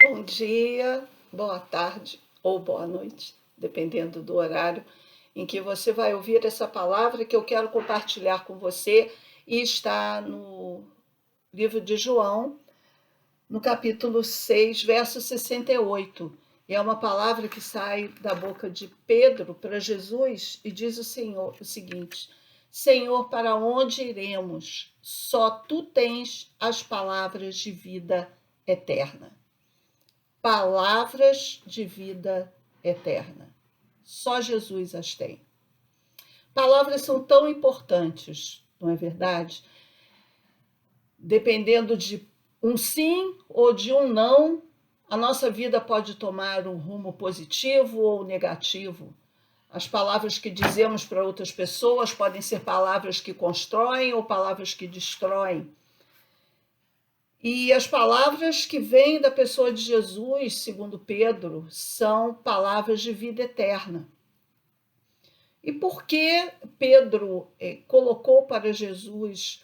Bom dia, boa tarde ou boa noite, dependendo do horário em que você vai ouvir essa palavra que eu quero compartilhar com você, e está no livro de João, no capítulo 6, verso 68. E é uma palavra que sai da boca de Pedro para Jesus e diz o seguinte: Senhor, para onde iremos? Só tu tens as palavras de vida eterna. Palavras de vida eterna. Só Jesus as tem. Palavras são tão importantes, não é verdade? Dependendo de um sim ou de um não, a nossa vida pode tomar um rumo positivo ou negativo. As palavras que dizemos para outras pessoas podem ser palavras que constroem ou palavras que destroem. E as palavras que vêm da pessoa de Jesus, segundo Pedro, são palavras de vida eterna. E por que Pedro colocou para Jesus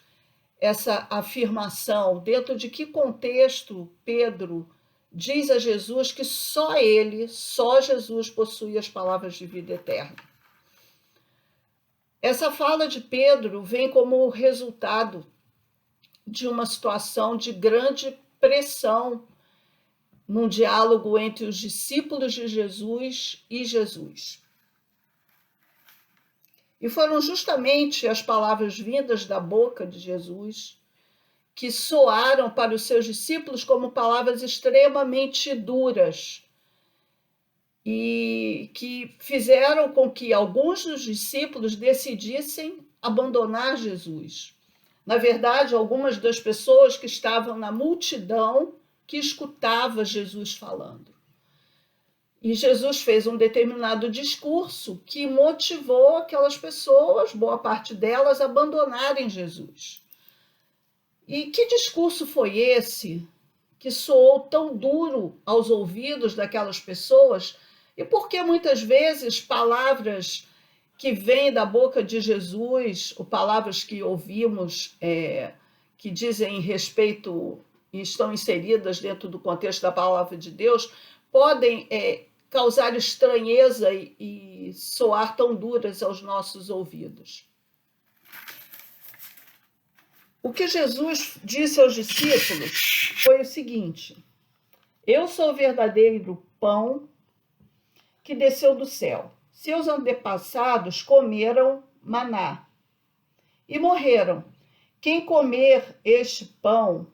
essa afirmação? Dentro de que contexto Pedro diz a Jesus que só ele, só Jesus possui as palavras de vida eterna? Essa fala de Pedro vem como resultado de uma situação de grande pressão num diálogo entre os discípulos de Jesus e Jesus. E foram justamente as palavras vindas da boca de Jesus que soaram para os seus discípulos como palavras extremamente duras e que fizeram com que alguns dos discípulos decidissem abandonar Jesus. Na verdade, algumas das pessoas que estavam na multidão que escutava Jesus falando. E Jesus fez um determinado discurso que motivou aquelas pessoas, boa parte delas, a abandonarem Jesus. E que discurso foi esse que soou tão duro aos ouvidos daquelas pessoas? E por que muitas vezes palavras que vêm da boca de Jesus, ou palavras que ouvimos que dizem respeito e estão inseridas dentro do contexto da palavra de Deus, podem causar estranheza e soar tão duras aos nossos ouvidos? O que Jesus disse aos discípulos foi o seguinte: eu sou o verdadeiro pão que desceu do céu. Seus antepassados comeram maná e morreram. Quem comer este pão,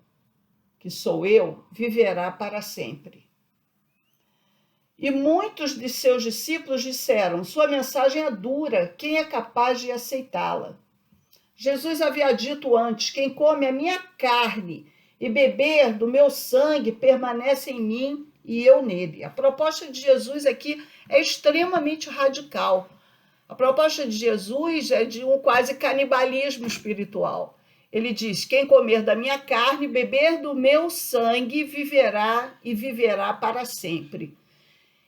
que sou eu, viverá para sempre. E muitos de seus discípulos disseram: sua mensagem é dura, quem é capaz de aceitá-la? Jesus havia dito antes: quem come a minha carne e beber do meu sangue permanece em mim e eu nele. A proposta de Jesus aqui é extremamente radical. A proposta de Jesus é de um quase canibalismo espiritual. Ele diz: quem comer da minha carne e beber do meu sangue viverá e viverá para sempre.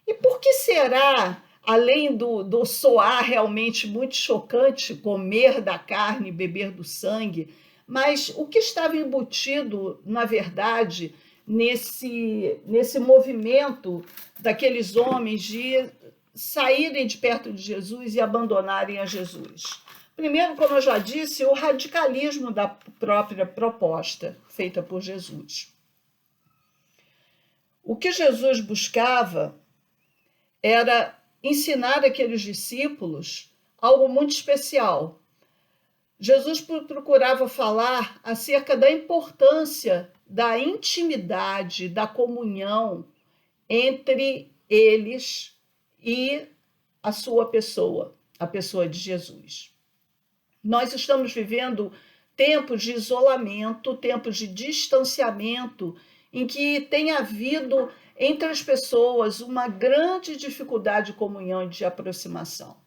E por que será, além do soar realmente muito chocante, comer da carne e beber do sangue, mas o que estava embutido, na verdade, nesse movimento daqueles homens de saírem de perto de Jesus e abandonarem a Jesus? Primeiro, como eu já disse, o radicalismo da própria proposta feita por Jesus. O que Jesus buscava era ensinar aqueles discípulos algo muito especial. Jesus procurava falar acerca da importância da intimidade, da comunhão entre eles e a sua pessoa, a pessoa de Jesus. Nós estamos vivendo tempos de isolamento, tempos de distanciamento, em que tem havido entre as pessoas uma grande dificuldade de comunhão e de aproximação.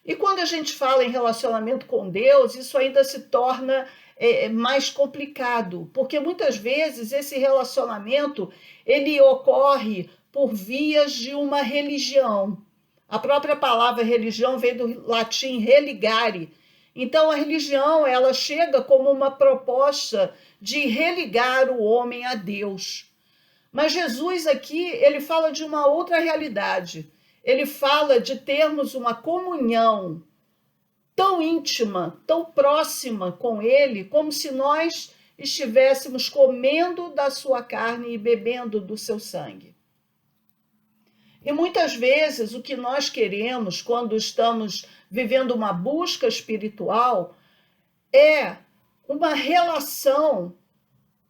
E quando a gente fala em relacionamento com Deus, isso ainda se torna mais complicado, porque muitas vezes esse relacionamento ele ocorre por vias de uma religião. A própria palavra religião vem do latim religare. Então a religião ela chega como uma proposta de religar o homem a Deus. Mas Jesus aqui, ele fala de uma outra realidade. Ele fala de termos uma comunhão tão íntima, tão próxima com ele, como se nós estivéssemos comendo da sua carne e bebendo do seu sangue. E muitas vezes o que nós queremos quando estamos vivendo uma busca espiritual é uma relação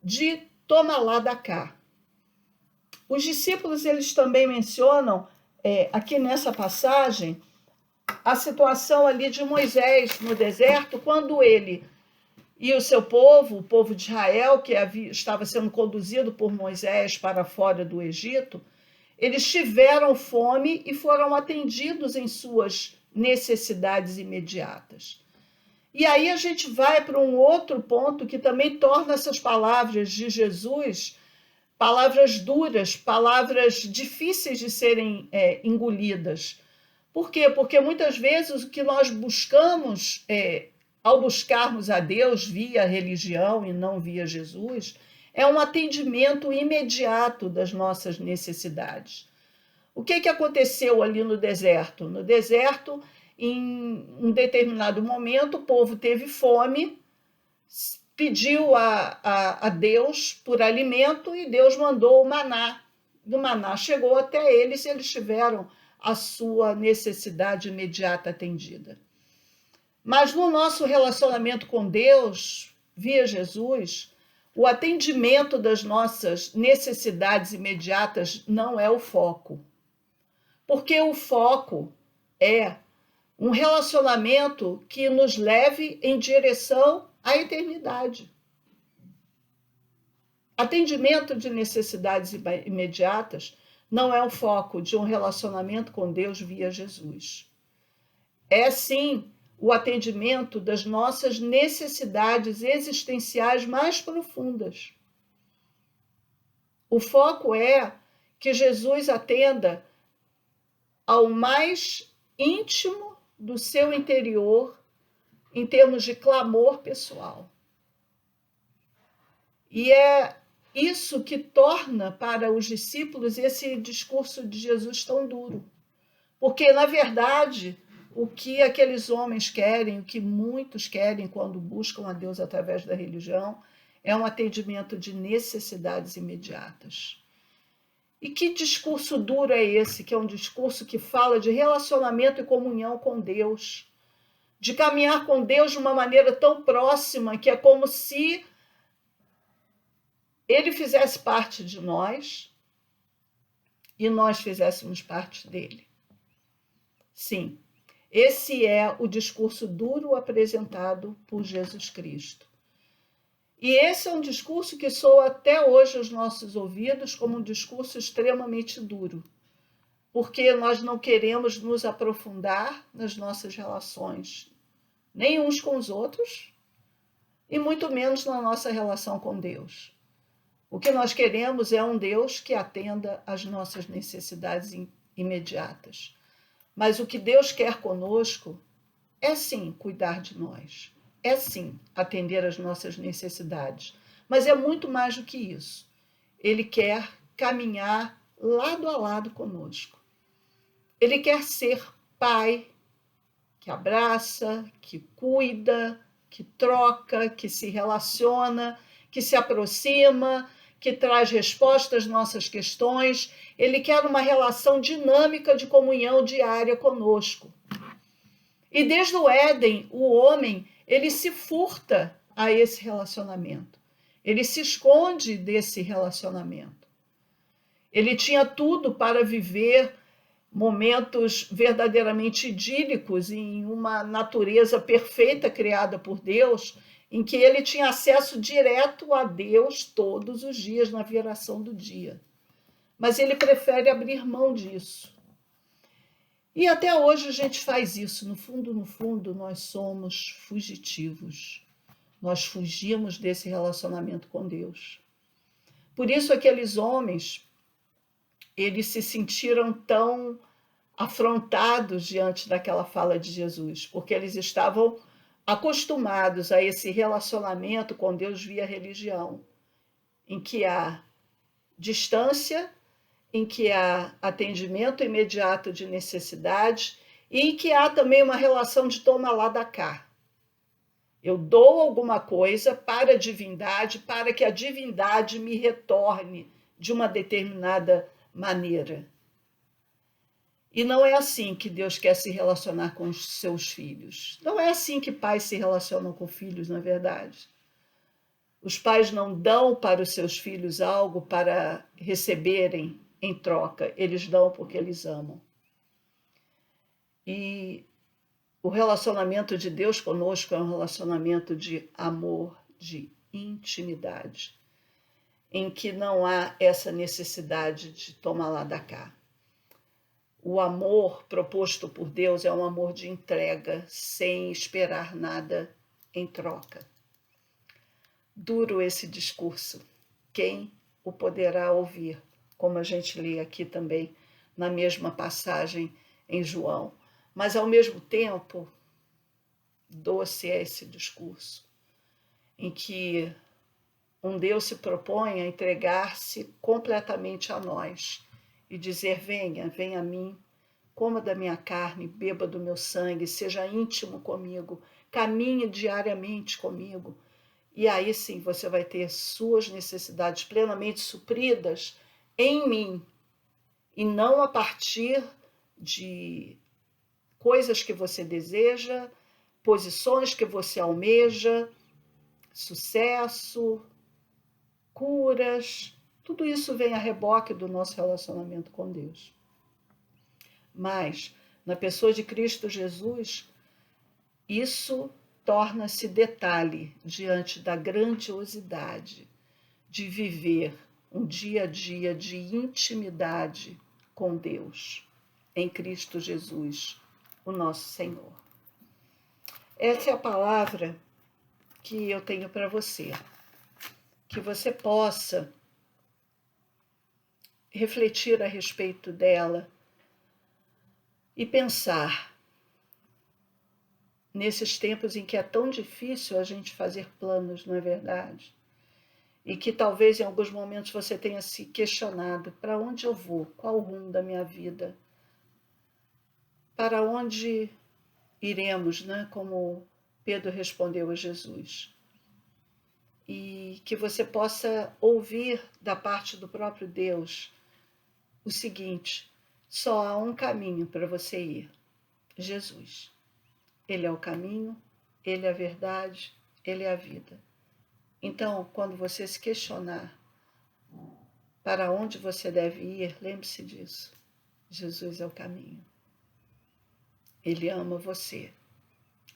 de toma lá da cá. Os discípulos, eles também mencionam aqui nessa passagem a situação ali de Moisés no deserto, quando ele e o seu povo, o povo de Israel, que estava sendo conduzido por Moisés para fora do Egito, eles tiveram fome e foram atendidos em suas necessidades imediatas. E aí a gente vai para um outro ponto que também torna essas palavras de Jesus palavras duras, palavras difíceis de serem engolidas. Por quê? Porque muitas vezes o que nós buscamos, ao buscarmos a Deus via religião e não via Jesus, é um atendimento imediato das nossas necessidades. O que aconteceu ali no deserto? No deserto, em um determinado momento, o povo teve fome, pediu a Deus por alimento e Deus mandou o maná. O maná chegou até eles e eles tiveram a sua necessidade imediata atendida. Mas no nosso relacionamento com Deus, via Jesus, o atendimento das nossas necessidades imediatas não é o foco. Porque o foco é um relacionamento que nos leve em direção à eternidade. Atendimento de necessidades imediatas não é o foco de um relacionamento com Deus via Jesus. É, sim, o atendimento das nossas necessidades existenciais mais profundas. O foco é que Jesus atenda ao mais íntimo do seu interior, em termos de clamor pessoal. E é isso que torna para os discípulos esse discurso de Jesus tão duro. Porque, na verdade, o que aqueles homens querem, o que muitos querem quando buscam a Deus através da religião, é um atendimento de necessidades imediatas. E que discurso duro é esse, que é um discurso que fala de relacionamento e comunhão com Deus, de caminhar com Deus de uma maneira tão próxima que é como se ele fizesse parte de nós e nós fizéssemos parte dele. Sim, esse é o discurso duro apresentado por Jesus Cristo. E esse é um discurso que soa até hoje aos nossos ouvidos como um discurso extremamente duro, porque nós não queremos nos aprofundar nas nossas relações, nem uns com os outros, e muito menos na nossa relação com Deus. O que nós queremos é um Deus que atenda às nossas necessidades imediatas. Mas o que Deus quer conosco é sim cuidar de nós, é sim atender às nossas necessidades, mas é muito mais do que isso. Ele quer caminhar lado a lado conosco. Ele quer ser pai que abraça, que cuida, que troca, que se relaciona, que se aproxima, que traz respostas às nossas questões. Ele quer uma relação dinâmica de comunhão diária conosco. E desde o Éden, o homem, ele se furta a esse relacionamento. Ele se esconde desse relacionamento. Ele tinha tudo para viver momentos verdadeiramente idílicos em uma natureza perfeita criada por Deus, em que ele tinha acesso direto a Deus todos os dias na viração do dia. Mas ele prefere abrir mão disso. E até hoje a gente faz isso. No fundo, nós somos fugitivos. Nós fugimos desse relacionamento com Deus. Por isso aqueles homens, eles se sentiram tão afrontados diante daquela fala de Jesus, porque eles estavam acostumados a esse relacionamento com Deus via religião, em que há distância, em que há atendimento imediato de necessidade e em que há também uma relação de toma lá da cá. Eu dou alguma coisa para a divindade, para que a divindade me retorne de uma determinada maneira. E não é assim que Deus quer se relacionar com os seus filhos. Não é assim que pais se relacionam com filhos, na verdade. Os pais não dão para os seus filhos algo para receberem em troca. Eles dão porque eles amam. E o relacionamento de Deus conosco é um relacionamento de amor, de intimidade, em que não há essa necessidade de tomar lá da cá. O amor proposto por Deus é um amor de entrega, sem esperar nada em troca. Duro esse discurso. Quem o poderá ouvir? Como a gente lê aqui também na mesma passagem em João. Mas, ao mesmo tempo, doce é esse discurso, em que um Deus se propõe a entregar-se completamente a nós e dizer: venha, venha a mim, coma da minha carne, beba do meu sangue, seja íntimo comigo, caminhe diariamente comigo. E aí sim você vai ter suas necessidades plenamente supridas em mim, e não a partir de coisas que você deseja, posições que você almeja, sucesso, curas. Tudo isso vem a reboque do nosso relacionamento com Deus. Mas, na pessoa de Cristo Jesus, isso torna-se detalhe diante da grandiosidade de viver um dia a dia de intimidade com Deus, em Cristo Jesus, o nosso Senhor. Essa é a palavra que eu tenho para você, que você possa refletir a respeito dela e pensar nesses tempos em que é tão difícil a gente fazer planos, não é verdade? E que talvez em alguns momentos você tenha se questionado: para onde eu vou? Qual o rumo da minha vida? Para onde iremos, né? Como Pedro respondeu a Jesus. E que você possa ouvir da parte do próprio Deus o seguinte: só há um caminho para você ir, Jesus. Ele é o caminho, ele é a verdade, ele é a vida. Então, quando você se questionar para onde você deve ir, lembre-se disso. Jesus é o caminho. Ele ama você.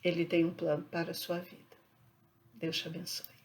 Ele tem um plano para a sua vida. Deus te abençoe.